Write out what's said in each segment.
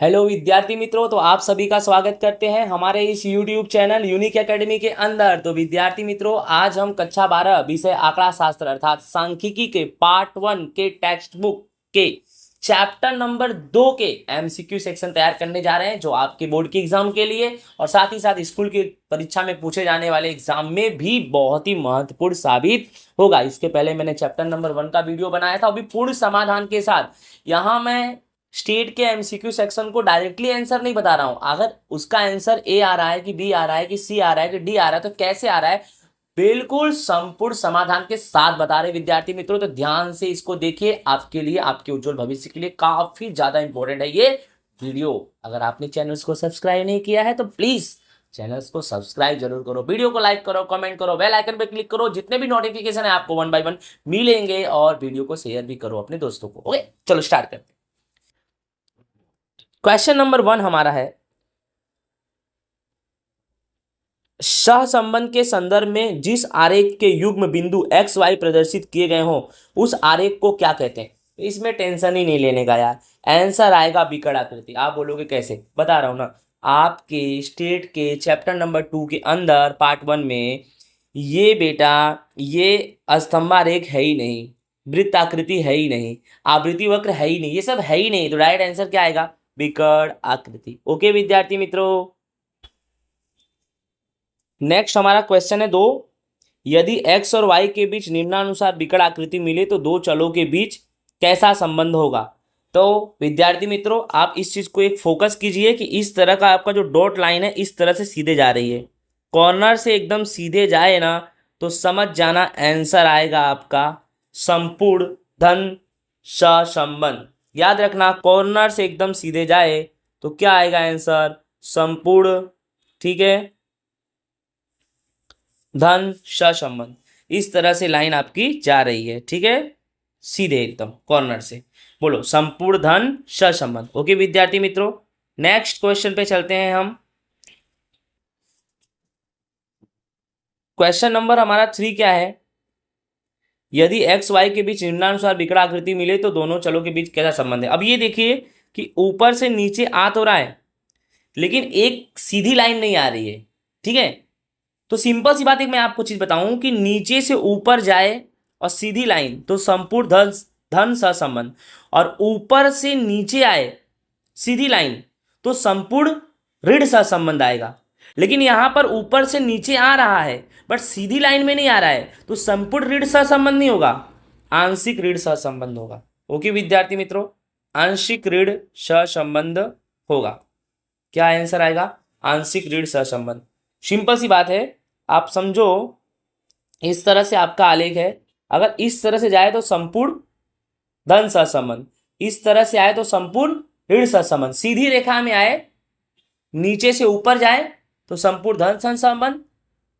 Hello विद्यार्थी मित्रों, तो आप सभी का स्वागत करते हैं हमारे इस YouTube चैनल यूनिक एकेडमी के अंदर। तो विद्यार्थी मित्रों, आज हम कक्षा 12 विषय आंकड़ा शास्त्र अर्थात सांख्यिकी के पार्ट 1 के टेक्स्ट बुक के चैप्टर नंबर 2 के MCQ सेक्शन तैयार करने जा रहे हैं, जो आपके बोर्ड के एग्जाम के लिए और साथ ही साथ स्कूल की परीक्षा में पूछे जाने वाले एग्जाम में भी बहुत ही महत्वपूर्ण साबित होगा। इसके पहले मैंने चैप्टर नंबर 1 का वीडियो बनाया था, अभी पूर्ण समाधान के साथ। यहाँ मैं स्टेट के MCQ सेक्शन को डायरेक्टली आंसर नहीं बता रहा हूं। अगर उसका आंसर ए आ रहा है कि बी आ रहा है कि सी आ रहा है कि डी आ रहा है तो कैसे आ रहा है, बिल्कुल संपूर्ण समाधान के साथ बता रहे विद्यार्थी मित्रों। तो ध्यान से इसको देखिए, आपके लिए, आपके उज्जवल भविष्य के लिए काफी ज्यादा इंपॉर्टेंट है ये वीडियो। अगर आपने चैनल्स को सब्सक्राइब नहीं किया है तो प्लीज चैनल्स को सब्सक्राइब जरूर करो, वीडियो को लाइक करो, कमेंट करो, बेल आइकन पे क्लिक करो। जितने भी नोटिफिकेशन है आपको 1 बाय 1 मिलेंगे, और वीडियो को शेयर भी करो अपने दोस्तों को। ओके, चलो स्टार्ट करते हैं। क्वेश्चन नंबर 1 हमारा है, सहसंबंध के संदर्भ में जिस आरेख के युग्म बिंदु एक्स वाई प्रदर्शित किए गए हों उस आरेख को क्या कहते हैं। इसमें टेंशन ही नहीं लेने का यार, आंसर आएगा विकर्ण आकृति। आप बोलोगे कैसे, बता रहा हूं ना। आपके स्टेट के चैप्टर नंबर 2 के अंदर पार्ट 1 में ये बेटा, ये स्तंभारेख है ही नहीं, वृत्ताकृति है ही नहीं, आवृत्ति वक्र है ही नहीं, ये सब है ही नहीं। तो राइट आंसर क्या आएगा, विकर्ण आकृति। ओके विद्यार्थी मित्रों, नेक्स्ट हमारा क्वेश्चन है 2। यदि x और y के बीच निम्नानुसार विकर्ण आकृति मिले तो दो चलों के बीच कैसा संबंध होगा। तो विद्यार्थी मित्रों, आप इस चीज को एक फोकस कीजिए कि इस तरह का आपका जो डॉट लाइन है इस तरह से सीधे जा रही है, कॉर्नर से एकदम सीधे जाए ना तो समझ जाना आंसर आएगा आपका संपूर्ण धन सहसंबंध। याद रखना, कॉर्नर से एकदम सीधे जाए तो क्या आएगा आंसर, संपूर्ण, ठीक है, धन सहसंबंध। इस तरह से लाइन आपकी जा रही है, ठीक है, सीधे एकदम कॉर्नर से। बोलो संपूर्ण धन सहसंबंध। ओके विद्यार्थी मित्रों, नेक्स्ट क्वेश्चन पे चलते हैं हम। क्वेश्चन नंबर हमारा 3 क्या है, यदि एक्स वाई के बीच निम्नानुसार विकर्ण आकृति मिले तो दोनों चलों के बीच कैसा संबंध है। अब ये देखिए कि ऊपर से नीचे आ तो रहा है लेकिन एक सीधी लाइन नहीं आ रही है, ठीक है। तो सिंपल सी बात है, मैं आपको चीज बताऊं कि नीचे से ऊपर जाए और सीधी लाइन तो संपूर्ण धन सहसंबंध, और ऊपर से नीचे आए सीधी लाइन तो संपूर्ण ऋण सहसंबंध आएगा। लेकिन यहां पर ऊपर से नीचे आ रहा है बट सीधी लाइन में नहीं आ रहा है, तो संपूर्ण ऋण सहसंबंध नहीं होगा, आंशिक ऋण सहसंबंध होगा। ओके विद्यार्थी मित्रों, आंशिक ऋण सहसंबंध होगा। क्या आंसर आएगा, आंशिक ऋण सहसंबंध। सिंपल सी बात है, आप समझो इस तरह से आपका आलेख है, अगर इस तरह से जाए तो संपूर्ण धन सहसंबंध, इस तरह से आए तो संपूर्ण ऋण सहसंबंध, सीधी रेखा में आए नीचे से ऊपर जाए तो संपूर्ण धन सहसंबंध,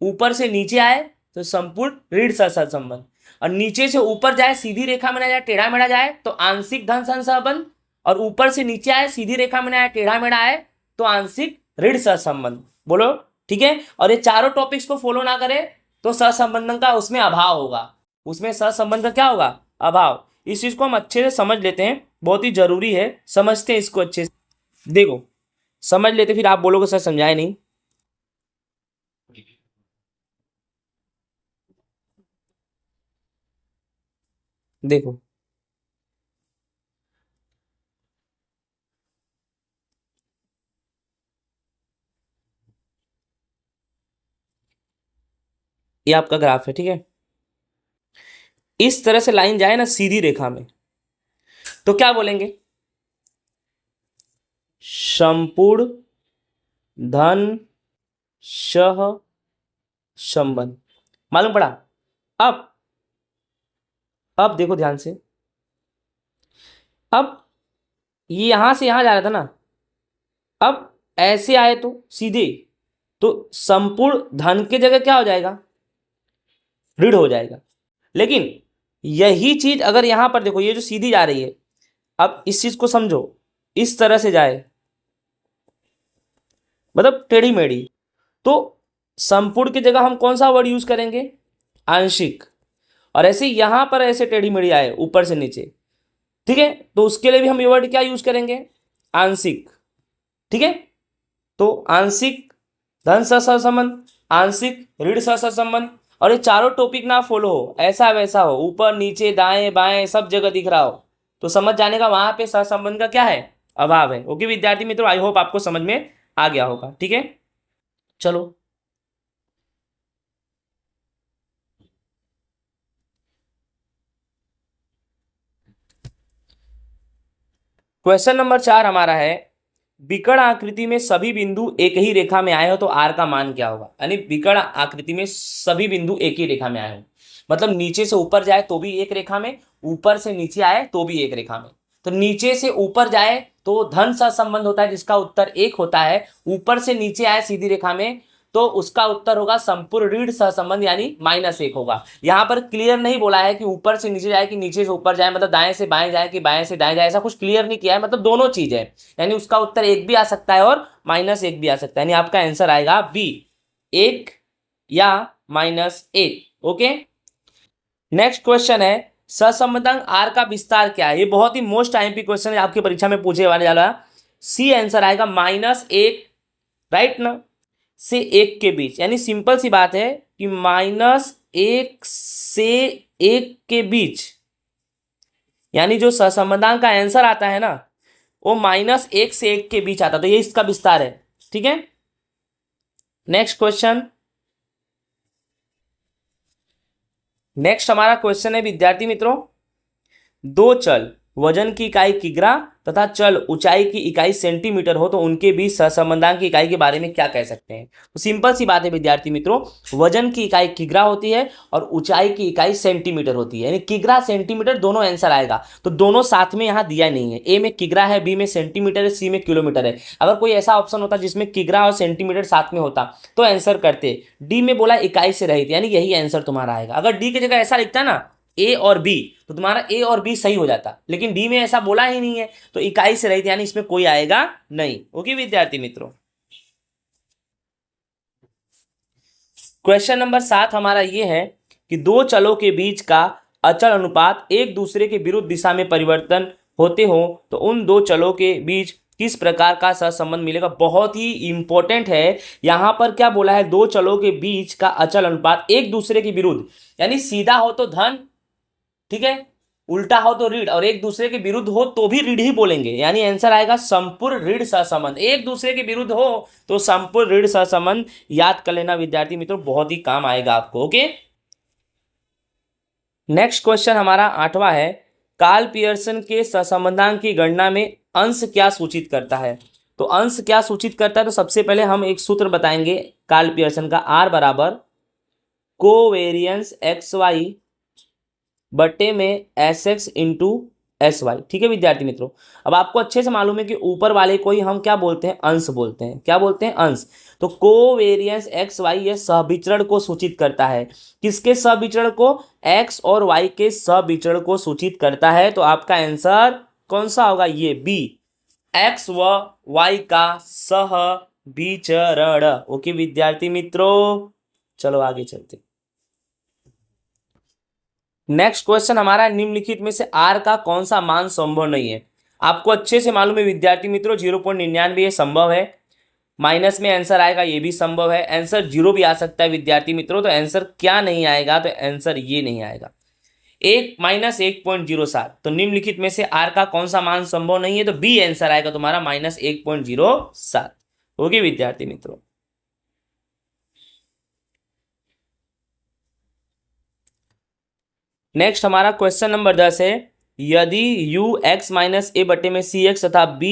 ऊपर से नीचे आए तो संपूर्ण ऋण सहसंबंध, और नीचे से ऊपर जाए सीधी रेखा में ना जाए टेढ़ा मेढ़ा जाए तो आंशिक धन सहसंबंध, और ऊपर से नीचे आए सीधी रेखा में ना आए टेढ़ा मेढ़ा आए तो आंशिक ऋण सहसंबंध। बोलो ठीक है। और ये चारों टॉपिक्स को फॉलो ना करे तो सहसंबंधन का उसमें अभाव होगा, उसमें सहसंबंध का क्या होगा, अभाव। इस चीज को हम अच्छे से समझ लेते हैं, बहुत ही जरूरी है, समझते हैं इसको अच्छे से। देखो समझ लेते, फिर आप बोलोगे सर समझाए नहीं। देखो ये आपका ग्राफ है, ठीक है। इस तरह से लाइन जाए ना सीधी रेखा में तो क्या बोलेंगे, संपूर्ण धन सहसंबंध। मालूम पड़ा। अब देखो ध्यान से, अब ये यहां से यहां जा रहा था ना, अब ऐसे आए तो सीधे, तो संपूर्ण धन के जगह क्या हो जाएगा, ऋण हो जाएगा। लेकिन यही चीज अगर यहां पर देखो, ये जो सीधी जा रही है, अब इस चीज को समझो, इस तरह से जाए मतलब टेढ़ी मेढ़ी, तो संपूर्ण की जगह हम कौन सा वर्ड यूज करेंगे, आंशिक। और ऐसे यहां पर ऐसे टेढ़ी मेढ़ी आए ऊपर से नीचे, ठीक है, तो उसके लिए भी हम ये वर्ड क्या यूज करेंगे, आंशिक। ठीक है। तो आंशिक धन सहसंबंध, आंशिक ऋण सहसंबंध, और ये चारों टॉपिक ना फॉलो हो, ऐसा वैसा हो, ऊपर नीचे दाएं बाएं सब जगह दिख रहा हो, तो समझ जाने का वहां पे सहसंबंध का क्या है, अभाव है। ओके विद्यार्थी मित्रों, आई होप आपको समझ में आ गया होगा। ठीक है, चलो क्वेश्चन नंबर 4 हमारा है, विकर्ण आकृति में सभी बिंदु एक ही रेखा में आए हो तो आर का मान क्या होगा। यानी विकर्ण आकृति में सभी बिंदु एक ही रेखा में आए हो, मतलब नीचे से ऊपर जाए तो भी एक रेखा में, ऊपर से नीचे आए तो भी एक रेखा में। तो नीचे से ऊपर जाए तो धन सहसंबंध होता है जिसका उत्तर 1 होता है, ऊपर से नीचे आए सीधी रेखा में तो उसका उत्तर होगा संपूर्ण ऋण सहसंबंध यानी -1 होगा। यहां पर क्लियर नहीं बोला है कि ऊपर से नीचे जाए कि नीचे से ऊपर जाए, मतलब दाएं से बाएं जाए कि बाएं से दाएं जाए, ऐसा कुछ क्लियर नहीं किया है, मतलब दोनों चीज है। यानी उसका उत्तर 1 भी आ सकता है और -1 भी आ सकता है, यानी आपका आंसर आएगा बी, 1 या -1। ओके, नेक्स्ट क्वेश्चन है, सहसंबंधांक आर का विस्तार क्या है। ये बहुत ही मोस्ट आईएमपी क्वेश्चन है, आपकी परीक्षा में पूछे वाले वाला। सी आंसर आएगा -1, राइट ना, से 1 के बीच, यानी सिंपल सी बात है कि -1 से 1 के बीच, यानी जो सहसंबंधांक का आंसर आता है ना वो -1 से 1 के बीच आता है, तो ये इसका विस्तार है। ठीक है, नेक्स्ट क्वेश्चन, नेक्स्ट हमारा क्वेश्चन है विद्यार्थी मित्रों, दो चल वजन की इकाई किग्रा तथा चल ऊंचाई की इकाई सेंटीमीटर हो तो उनके बीच सहसंबंधांक की इकाई के बारे में क्या कह सकते हैं। तो सिंपल सी बात है विद्यार्थी मित्रों, वजन की इकाई किग्रा होती है और ऊंचाई की इकाई सेंटीमीटर होती है, यानी किग्रा सेंटीमीटर दोनों आंसर आएगा। तो दोनों साथ में यहाँ दिया नहीं है, ए में किग्रा है, बी में सेंटीमीटर है, सी में किलोमीटर है। अगर कोई ऐसा ऑप्शन होता जिसमें किग्रा और सेंटीमीटर साथ में होता तो आंसर करते। डी में बोला इकाई से रहित, यानी यही आंसर तुम्हारा आएगा। अगर डी की जगह ऐसा लिखता ना ए और बी तो तुम्हारा ए और बी सही हो जाता, लेकिन डी में ऐसा बोला ही नहीं है तो इकाई से रहित, यानी इसमें कोई आएगा नहीं। ओके विद्यार्थी मित्रों, क्वेश्चन नंबर 7 हमारा ये है कि दो चलों के बीच का अचल अनुपात एक दूसरे के विरुद्ध दिशा में परिवर्तन होते हो तो उन दो चलों के बीच किस प्रकार का सहसंबंध मिलेगा। बहुत ही इंपॉर्टेंट है, यहां पर क्या बोला है, दो चलों के बीच का अचल अनुपात एक दूसरे के विरुद्ध, यानी सीधा हो तो धन, ठीक है, उल्टा हो तो ऋण, और एक दूसरे के विरुद्ध हो तो भी ऋण ही बोलेंगे, यानी आंसर आएगा संपूर्ण ऋण सहसंबंध। एक दूसरे के विरुद्ध हो तो संपूर्ण ऋण सहसंबंध याद कर लेना विद्यार्थी मित्रों, बहुत ही काम आएगा आपको। ओके, नेक्स्ट क्वेश्चन हमारा 8वां है, कार्ल पियर्सन के सहसंबंधांक की गणना में अंश क्या सूचित करता है। तो अंश क्या सूचित करता है, तो सबसे पहले हम एक सूत्र बताएंगे कार्ल पियर्सन का, आर बराबर कोवेरियंस एक्स वाई बट्टे में S X into S Y. ठीक है विद्यार्थी मित्रों, अब आपको अच्छे से मालूम है कि ऊपर वाले को ही हम क्या बोलते हैं, अंश बोलते हैं। क्या बोलते हैं, अंश। तो कोवेरियंस एक्स वाई ये सहविचरण को सूचित करता है, किसके सहविचरण को, एक्स और वाई के सहविचरण को सूचित करता है। तो आपका आंसर कौन सा होगा, ये बी, एक्स व वाई का सहविचरण। ओके विद्यार्थी मित्रों, चलो आगे चलते। नेक्स्ट क्वेश्चन हमारा, निम्नलिखित में से आर का कौन सा मान संभव नहीं है। आपको अच्छे से मालूम है विद्यार्थी मित्रों, 0.99 ये संभव है, माइनस में आंसर आएगा ये भी संभव है, आंसर 0 भी आ सकता है विद्यार्थी मित्रों। तो आंसर क्या नहीं आएगा, तो आंसर ये नहीं आएगा, 1-1.07। तो निम्नलिखित में से आर का कौन सा मान संभव नहीं है, तो बी आंसर आएगा तुम्हारा -1.07। ओके विद्यार्थी मित्रों, नेक्स्ट हमारा क्वेश्चन नंबर 10 है, यदि u x माइनस ए बटे में सी एक्स तथा b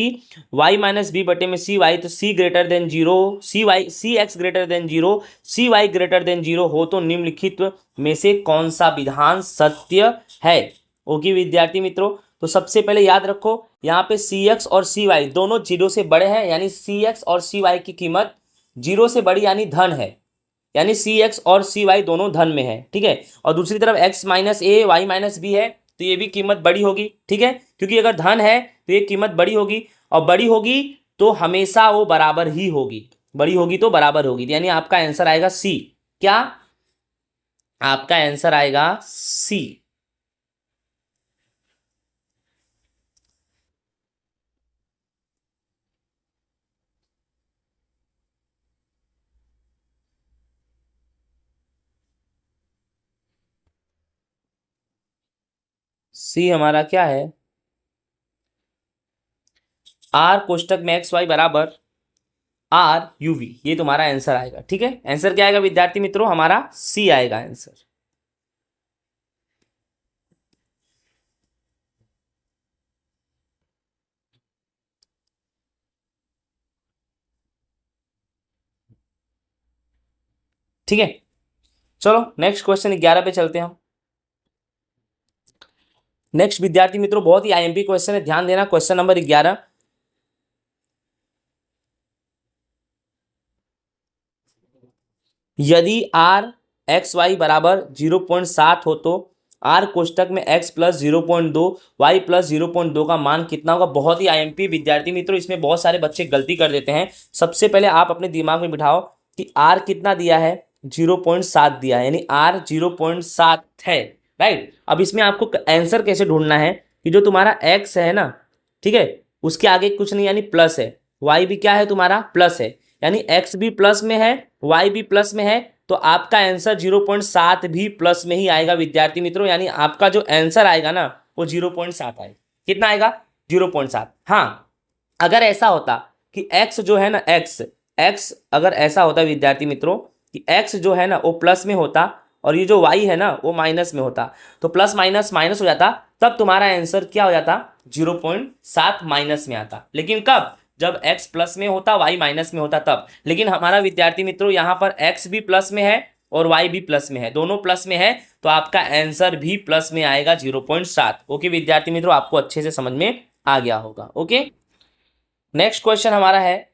y माइनस बी बटे में सी वाई, तो c ग्रेटर देन 0, सी एक्स ग्रेटर देन 0, सी वाई ग्रेटर देन 0 हो तो निम्नलिखित में से कौन सा विधान सत्य है। ओके विद्यार्थी मित्रों, तो सबसे पहले याद रखो यहाँ पे सी एक्स और सी वाई दोनों 0 से बड़े हैं, यानी सी एक्स और सी वाई की कीमत 0 से बड़ी यानी धन है, यानी सी एक्स और सी वाई दोनों धन में है। ठीक है, और दूसरी तरफ एक्स माइनस ए वाई माइनस बी है तो ये भी कीमत बड़ी होगी। ठीक है, क्योंकि अगर धन है तो ये कीमत बड़ी होगी, और बड़ी होगी तो हमेशा वो बराबर ही होगी, बड़ी होगी तो बराबर होगी, यानी आपका आंसर आएगा सी। क्या, आपका आंसर आएगा सी। सी हमारा क्या है, आर कोष्टक में एक्स वाई बराबर आर यू वी, ये तुम्हारा आंसर आएगा। ठीक है, आंसर क्या आएगा विद्यार्थी मित्रों, हमारा सी आएगा आंसर। ठीक है, चलो नेक्स्ट क्वेश्चन 11 पे चलते हैं हम। नेक्स्ट विद्यार्थी मित्रों बहुत ही आईएमपी क्वेश्चन है, ध्यान देना, क्वेश्चन नंबर 11। यदि आर एक्स वाई बराबर 0.7 हो तो आर कोष्टक में x प्लस 0.2 वाई प्लस 0.2 का मान कितना होगा। बहुत ही आईएमपी विद्यार्थी मित्रों, इसमें बहुत सारे बच्चे गलती कर देते हैं। सबसे पहले आप अपने दिमाग में बिठाओ कि आर कितना दिया है, 0.7 दिया है, यानी आर 0.7 है, राइट। अब इसमें आपको आंसर कैसे ढूंढना है कि जो तुम्हारा x है ना, ठीक है, उसके आगे कुछ नहीं यानी प्लस है, y भी क्या है तुम्हारा प्लस है, यानी x भी प्लस में है y भी प्लस में है, तो आपका आंसर 0.7 भी प्लस में ही आएगा विद्यार्थी मित्रों। यानी आपका जो आंसर आएगा ना वो 0.7 आएगा। कितना आएगा, 0.7। हाँ, अगर ऐसा होता कि x जो है ना, x अगर ऐसा होता विद्यार्थी मित्रों कि x जो है ना वो प्लस में होता और ये जो y है ना वो माइनस में होता, तो प्लस माइनस माइनस हो जाता, तब तुम्हारा आंसर क्या हो जाता, 0.7 माइनस में आता। लेकिन कब, जब x प्लस में होता y माइनस में होता तब। लेकिन हमारा विद्यार्थी मित्रों यहाँ पर x भी प्लस में है और y भी प्लस में है, दोनों प्लस में है, तो आपका आंसर भी प्लस में आएगा 0.7। ओके विद्यार्थी मित्रों, आपको अच्छे से समझ में आ गया होगा। ओके, नेक्स्ट क्वेश्चन हमारा है,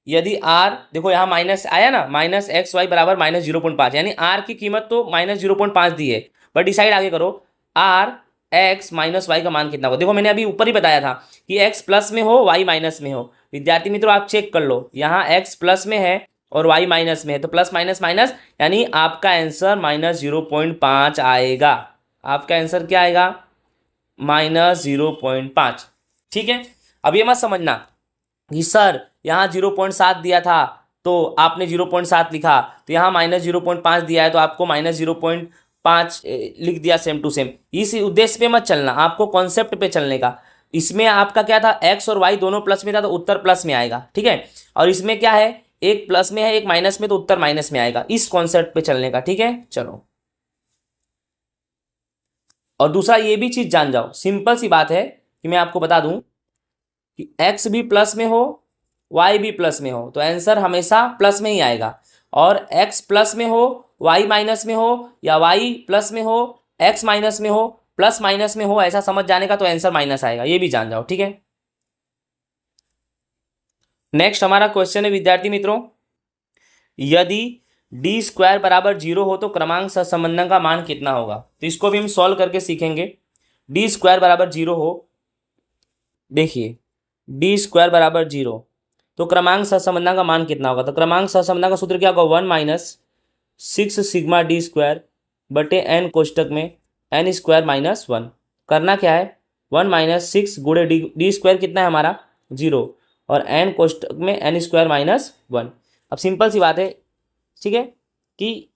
यदि r, देखो यहाँ माइनस आया ना, माइनस एक्स वाई बराबर माइनस 0.5, यानी r की कीमत तो माइनस 0.5 दी है, बट डिसाइड आगे करो r x माइनस वाई का मान कितना होगा। देखो मैंने अभी ऊपर ही बताया था कि x प्लस में हो y माइनस में हो। विद्यार्थी मित्रों आप चेक कर लो, यहाँ x प्लस में है और y माइनस में है, तो प्लस माइनस माइनस, यानी आपका आंसर माइनस 0.5 आएगा। आपका आंसर क्या आएगा, माइनस 0.5। ठीक है, अब ये मत समझना कि सर यहाँ 0.7 दिया था तो आपने 0.7 लिखा, तो यहाँ माइनस 0.5 दिया है तो आपको माइनस 0.5 लिख दिया, सेम टू सेम। इस उद्देश्य पे मत चलना, आपको कॉन्सेप्ट पे चलने का। इसमें आपका क्या था, एक्स और वाई दोनों प्लस में था तो उत्तर प्लस में आएगा, ठीक है। और इसमें क्या है, एक प्लस में है एक माइनस में, तो उत्तर माइनस में आएगा। इस कॉन्सेप्ट पे चलने का, ठीक है। चलो, और दूसरा ये भी चीज जान जाओ, सिंपल सी बात है कि मैं आपको बता दूं कि x भी प्लस में हो y भी प्लस में हो तो आंसर हमेशा प्लस में ही आएगा, और x प्लस में हो y माइनस में हो या y प्लस में हो x माइनस में हो, प्लस माइनस में हो, ऐसा समझ जाने का, तो आंसर माइनस आएगा, ये भी जान जाओ, ठीक है। नेक्स्ट हमारा क्वेश्चन है विद्यार्थी मित्रों, यदि डी स्क्वायर बराबर 0 हो तो क्रमांक सहसंबंधों का मान कितना होगा। तो इसको भी हम सॉल्व करके सीखेंगे। डी स्क्वायर बराबर 0 हो, देखिए डी स्क्वायर बराबर 0 तो क्रमांक सहसंबंध का मान कितना होगा। तो क्रमांक सहसंबंध का सूत्र क्या होगा, 1 माइनस 6 सिग्मा डी स्क्वायर बटे एन कोष्टक में एन स्क्वायर माइनस 1। करना क्या है, 1 माइनस 6 गुणे डी स्क्वायर कितना है हमारा 0, और एन कोष्टक में एन स्क्वायर माइनस 1। अब सिंपल सी बात है, ठीक है, कि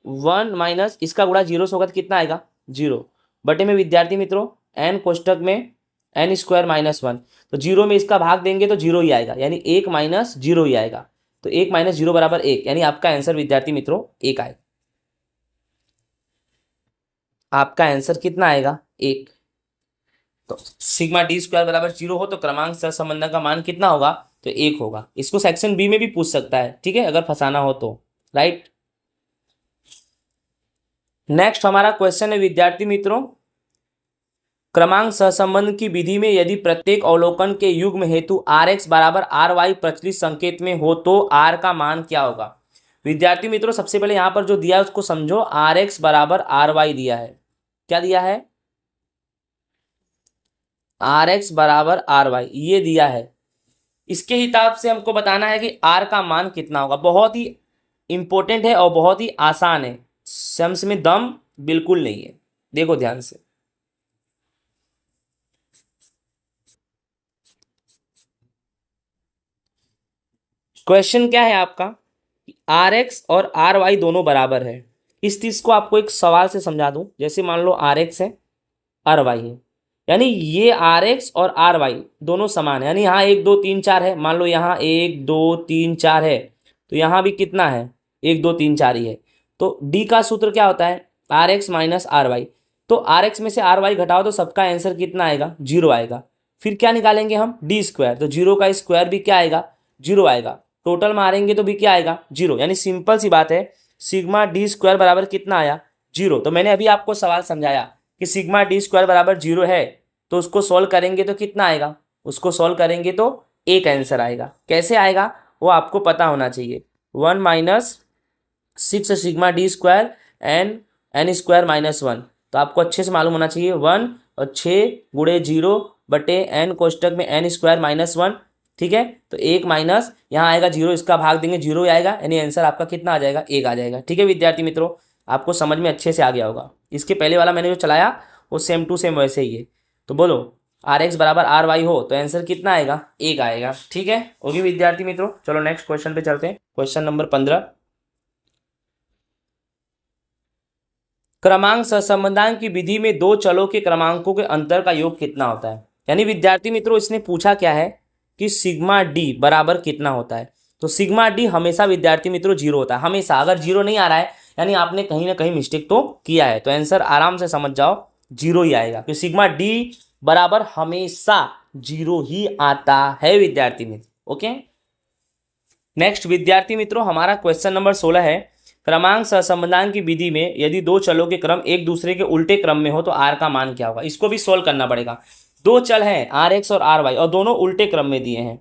1 माइनस इसका गुणा 0 से होगा तो कितना आएगा 0, बटे में विद्यार्थी मित्रों एन कोष्टक में एन स्क्वायर माइनस 1, तो 0 में इसका भाग देंगे तो 0 ही आएगा, यानी 1 माइनस 0 ही आएगा। तो 1 माइनस 0 बराबर 1, यानी आपका आंसर विद्यार्थी मित्रों 1 आएगा। आपका आंसर कितना आएगा 1। तो सिग्मा डी स्क्वायर बराबर 0 हो तो क्रमांक सहसंबंध का मान कितना होगा, तो 1 होगा। इसको सेक्शन बी में भी पूछ सकता है, ठीक है, अगर फंसाना हो तो, राइट। नेक्स्ट हमारा क्वेश्चन है विद्यार्थी मित्रों, क्रमांक सहसंबंध की विधि में यदि प्रत्येक अवलोकन के युग्म हेतु आर एक्स बराबर आर वाई प्रचलित संकेत में हो तो आर का मान क्या होगा। विद्यार्थी मित्रों सबसे पहले यहां पर जो दिया है उसको समझो, आर एक्स बराबर आर वाई दिया है, क्या दिया है, आर एक्स बराबर आर वाई ये दिया है। इसके हिसाब से हमको बताना है कि आर का मान कितना होगा। बहुत ही इंपॉर्टेंट है और बहुत ही आसान है, शम्स में दम बिल्कुल नहीं है, देखो ध्यान से। क्वेश्चन क्या है आपका, आर एक्स और आर वाई दोनों बराबर है। इस चीज को आपको एक सवाल से समझा दूं, जैसे मान लो आर एक्स है आर वाई है, यानी ये आर एक्स और आर वाई दोनों समान है, यानी यहाँ 1 2 3 4 है, मान लो यहाँ 1 2 3 4 है, तो यहाँ भी कितना है 1 2 3 4 ही है। तो डी का सूत्र क्या होता है, R X minus R Y. तो आर एक्स में से आर वाई घटाओ तो सबका आंसर कितना आएगा, 0 आएगा। फिर क्या निकालेंगे हम, डी स्क्वायर, तो 0 का स्क्वायर भी क्या आएगा, 0 आएगा। टोटल मारेंगे तो भी क्या आएगा, 0। यानी सिंपल सी बात है, सिग्मा डी स्क्वायर बराबर कितना आया, 0। तो मैंने अभी आपको सवाल समझाया कि सिग्मा डी स्क्वायर बराबर 0 है, तो उसको सॉल्व करेंगे तो कितना आएगा, उसको सॉल्व करेंगे तो एक आंसर आएगा। कैसे आएगा वो आपको पता होना चाहिए, 1 minus 6 sigma D square N square minus 1। तो आपको अच्छे से मालूम होना चाहिए 1 और 6 गुणे 0 बटे एन कोष्टक में एन स्क्वायर माइनस 1, ठीक है। तो 1 माइनस यहाँ आएगा 0, इसका भाग देंगे 0 आएगा, यानी आंसर आपका कितना आ जाएगा, 1 आ जाएगा। ठीक है विद्यार्थी मित्रों, आपको समझ में अच्छे से आ गया होगा। इसके पहले वाला मैंने जो चलाया वो सेम टू सेम वैसे ही है। तो बोलो आर एक्स बराबर आर वाई हो तो आंसर कितना आएगा, 1 आएगा। ठीक है, ओके विद्यार्थी मित्रों, चलो नेक्स्ट क्वेश्चन पे चलते हैं। क्वेश्चन नंबर 15, क्रमांक सहसंबंधांक की विधि में दो चलों के क्रमांकों के अंतर का योग कितना होता है। यानी विद्यार्थी मित्रों इसने पूछा क्या है कि सिग्मा डी बराबर कितना होता है। तो सिग्मा डी हमेशा विद्यार्थी मित्रों 0 होता है, हमेशा। अगर 0 नहीं आ रहा है यानी आपने कहीं ना कहीं मिस्टेक तो किया है, तो आंसर आराम से समझ जाओ 0 ही आएगा, क्योंकि सिग्मा डी बराबर हमेशा 0 ही आता है विद्यार्थी मित्र। ओके, नेक्स्ट विद्यार्थी मित्रों हमारा क्वेश्चन नंबर 16 है, क्रमांक सहसंबंधांक की विधि में यदि दो चलों के क्रम एक दूसरे के उल्टे क्रम में हो तो आर का मान क्या होगा। इसको भी सोल्व करना पड़ेगा। दो चल हैं आर एक्स और आर वाई और दोनों उल्टे क्रम में दिए हैं,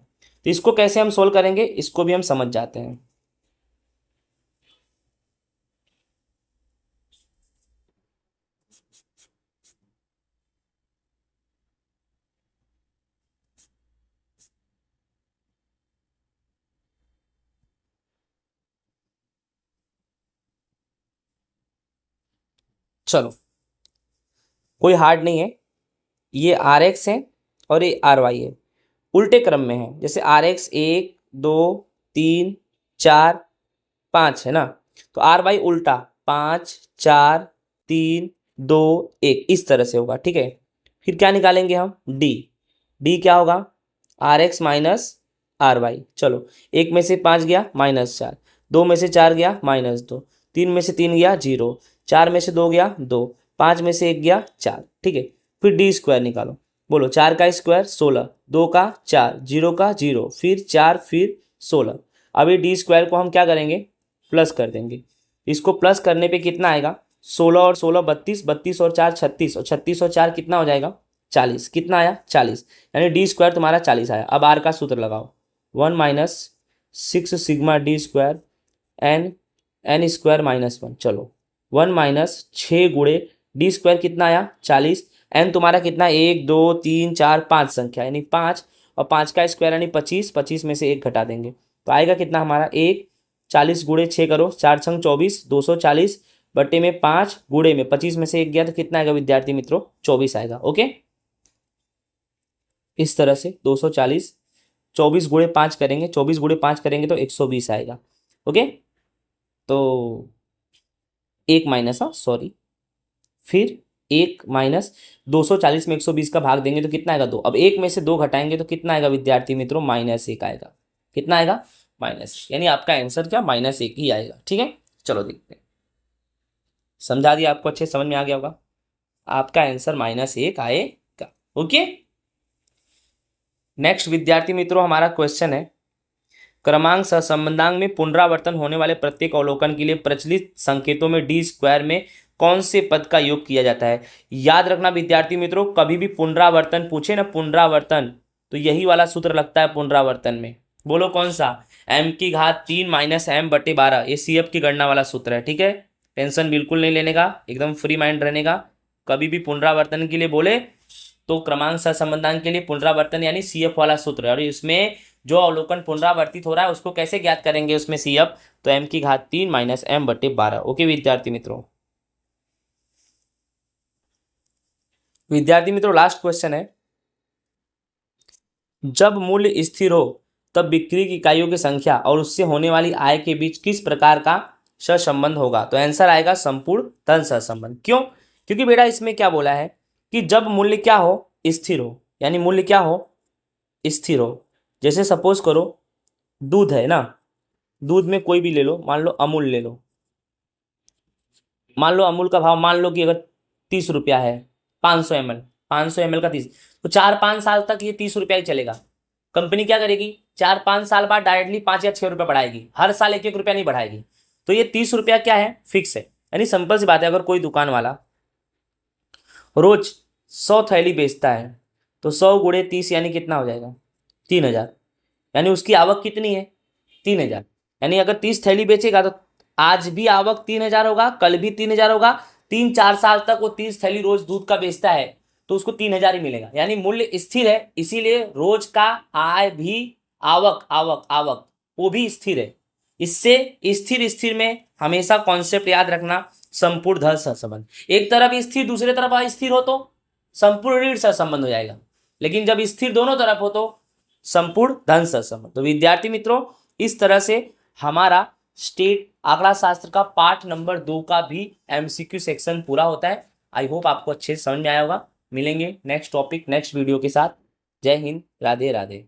तो इसको कैसे हम सोल्व करेंगे, इसको भी हम समझ जाते हैं। चलो कोई हार्ड नहीं है, ये आर एक्स है और ये आर वाई है, उल्टे क्रम में है। जैसे आर एक्स 1 2 3 4 5 है ना, तो आर वाई उल्टा 5 4 3 2 1 इस तरह से होगा। ठीक है, फिर क्या निकालेंगे हम, डी। डी क्या होगा, R X minus R Y. चलो 1 में से 5 गया -4, 2 में से 4 गया -2, 3 में से 3 गया 0, 4 में से 2 गया 2, 5 में से 1 गया 4। ठीक है, फिर डी स्क्वायर निकालो। बोलो 4 का स्क्वायर 16, 2 का 4, 0 का 0, फिर 4 फिर 16। अब ये डी स्क्वायर को हम क्या करेंगे, प्लस कर देंगे। इसको प्लस करने पे कितना आएगा, 16 और 16 32, 32 और 4 36, और 36 और 4 कितना हो जाएगा 40। कितना आया 40, यानी डी स्क्वायर तुम्हारा 40 आया। अब आर का सूत्र लगाओ, 1 minus 6 sigma D square N square minus 1। चलो 1 माइनस 6 गुणे डी स्क्वायर कितना आया 40, एन तुम्हारा कितना 1 2 3 4 5 संख्या यानी 5, और 5 का स्क्वायर यानी 25, 25 में से 1 घटा देंगे तो आएगा कितना हमारा 1। 40 गुणे 6 करो, 4 छंग 24, 240 बट्टे में 5 गुणे में 25 में से 1 गया तो कितना आएगा विद्यार्थी मित्रों 24 आएगा। ओके, इस तरह से 240 24 गुणे 5 करेंगे, 24 गुणे 5 करेंगे तो 120 आएगा। ओके, तो 1 माइनस सॉरी, फिर 1 माइनस 240 में 120 का भाग देंगे तो कितना आएगा 2। अब 1 में से 2 घटाएंगे तो कितना आएगा विद्यार्थी मित्रों -1 आएगा। कितना आएगा माइनस, यानी आपका आंसर क्या -1 ही आएगा। ठीक है, चलो देखते हैं, समझा दिया आपको, अच्छे समझ में आ गया होगा, आपका आंसर -1 आएगा। ओके, नेक्स्ट विद्यार्थी मित्रों हमारा क्वेश्चन है, क्रमांक सहसंबंधांक में पुनरावर्तन होने वाले प्रत्येक अवलोकन के लिए प्रचलित संकेतों में डी स्क्वायर में कौन से पद का योग किया जाता है। याद रखना विद्यार्थी मित्रों, कभी भी पुनरावर्तन पूछे ना, पुनरावर्तन, तो यही वाला सूत्र लगता है पुनरावर्तन में। बोलो कौन सा, m³ माइनस m/12, ये CF की गणना वाला सूत्र है। ठीक है, टेंशन बिल्कुल नहीं लेने का, एकदम फ्री माइंड रहने का। कभी भी पुनरावर्तन के लिए बोले तो क्रमांक सहसंबंधांक के लिए पुनरावर्तन यानी CF वाला सूत्र है, और इसमें जो अवलोकन पुनरावर्तित हो रहा है उसको कैसे ज्ञात करेंगे उसमें CF, तो m³ माइनस m/12। ओके विद्यार्थी मित्रों, विद्यार्थी मित्रों लास्ट क्वेश्चन है, जब मूल्य स्थिर हो तब बिक्री की इकाइयों की संख्या और उससे होने वाली आय के बीच किस प्रकार का सहसंबंध होगा। तो आंसर आएगा संपूर्ण धन सहसंबंध। क्यों, क्योंकि बेटा इसमें क्या बोला है कि जब मूल्य क्या हो, स्थिर हो, यानी मूल्य क्या हो, स्थिर हो। जैसे सपोज करो दूध है ना, दूध में कोई भी ले लो, मान लो अमूल ले लो, मान लो अमूल का भाव मान लो कि अगर 30 रुपया है, 500 ml, 500 ml का 30, तो 4-5 साल तक ये 30 रुपया ही चलेगा। कंपनी क्या करेगी, 4-5 साल बाद डायरेक्टली 5 या 6 रुपये बढ़ाएगी, हर साल 1-1 रुपया नहीं बढ़ाएगी। तो ये 30 रुपया क्या है, फिक्स है। यानी सिंपल सी बात है, अगर कोई दुकान वाला रोज 100 थैली बेचता है तो 100 × 30 यानी कितना हो जाएगा, 3,000। यानी उसकी आवक कितनी है, 3,000। यानी अगर 30 थैली बेचेगा तो आज भी आवक 3,000 होगा, कल भी 3,000 होगा, 3-4 साल तक वो 30 थैली रोज दूध का बेचता है तो उसको 3,000 ही मिलेगा। यानी मूल्य स्थिर है, इसीलिए रोज का आय भी आवक आवक आवक वो भी स्थिर है। इससे स्थिर स्थिर में हमेशा कॉन्सेप्ट याद रखना, संपूर्ण धन सहसंबंध। एक तरफ स्थिर दूसरे तरफ अस्थिर हो तो संपूर्ण ऋण सहसंबंध हो जाएगा, लेकिन जब स्थिर दोनों तरफ हो तो संपूर्ण धन सहसंबंध। तो विद्यार्थी मित्रों, इस तरह से हमारा स्टेट आंकड़ा शास्त्र का पार्ट नंबर 2 का भी एमसीक्यू सेक्शन पूरा होता है। आई होप आपको अच्छे से समझ में आया होगा। मिलेंगे नेक्स्ट टॉपिक नेक्स्ट वीडियो के साथ। जय हिंद, राधे राधे।